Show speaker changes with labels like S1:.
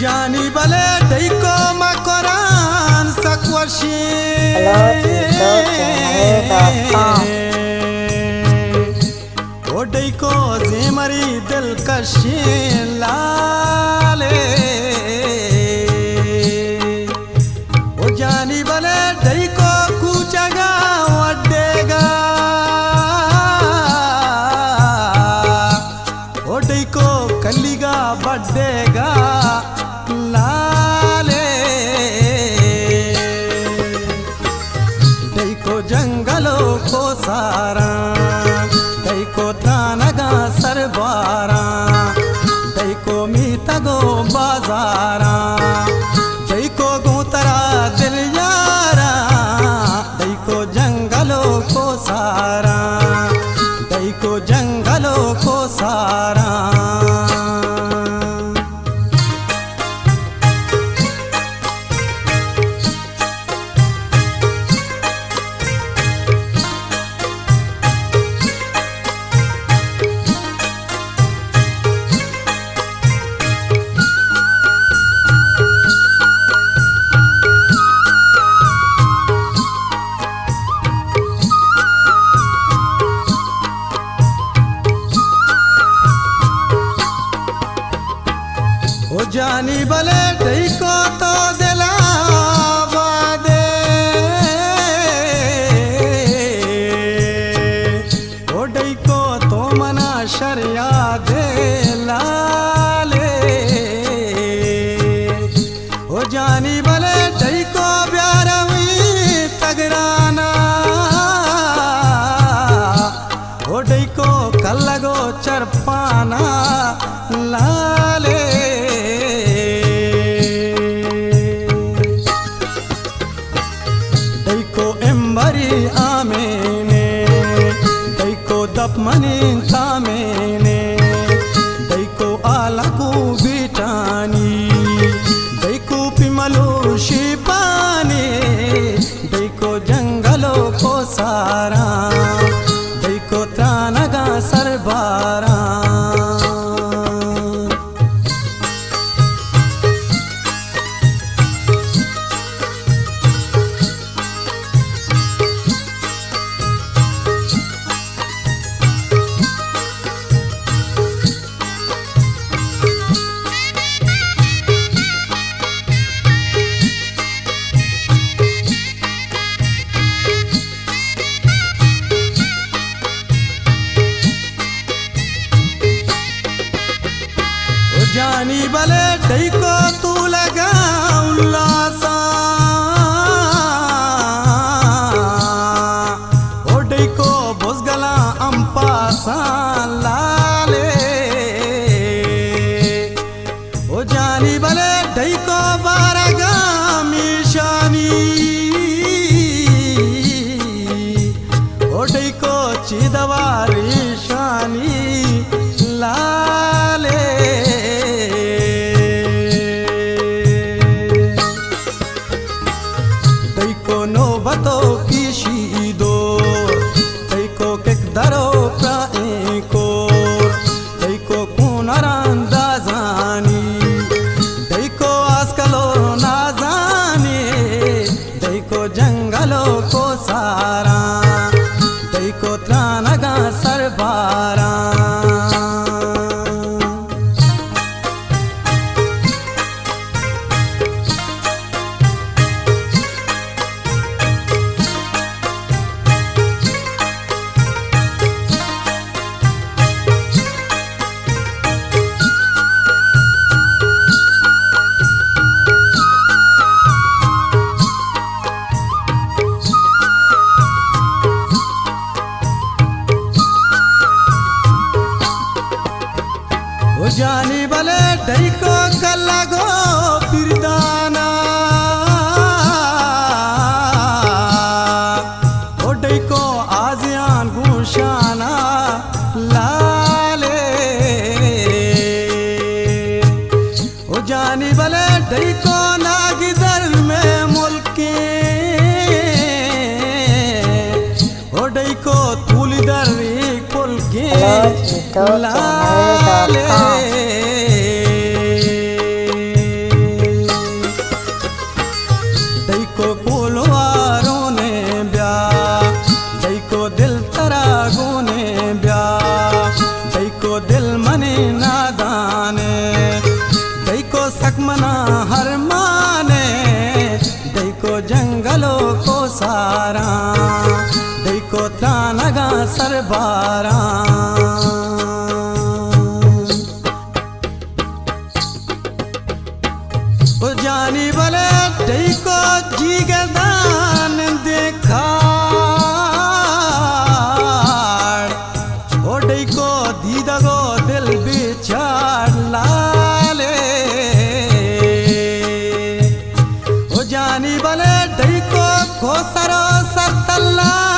S1: Ujani bale daiko makoran sakwashi O daiko zemari dilkashi lale Ujani bale daiko kuchaga wadega O daiko kalliga baddega जंगलों को सारा दैको त्रानगा सरबारा दैको मीतगो बाजारा दैको गोतरा दिल यारा दैको जंगलों को सारा दैको जंगलों को सारा जानी बले दैको तो दिला बादे ओ दैको तो मना शरिया दे लाले ओ जानी बले दैको प्यारवी तगराना ओ दैको कल्लगो चरपाना लाले आमेने दैको दपमनी थामेने दैको आलकू बिटानी दैको पिमलो शिपाने दैको जंगलों को सारा दैको त्रानगा सरबारा जानी बले दैको तू लगा उल्लासा ओ दैको बोसगला अंपासा लाले ओ जानी बले दैको बारगा मिशानी ओ दैको चिदवारी शानी लाले नोबतो पीशी दो दैको केक दरो प्राएको दैको कुनरांदा जानी दैको आजकलो ना जाने दैको जंगलों को सारा दैको त्रानगा सरबारा जानी बले दैको कल्लागो बिरदाना ओ दैको आजियान गुशाना लाले ओ जानी बले दैको नागिदर में मुल्के ओ दैको तुलिदर कुल के लाले सरबारा दैको त्रानगा सरबारा ओ जानी बले दैको जीगदान देखा ओ दैको दीदगो दिल बिचार लाले ओ जानी बले दैको खोसरो सरतल्ला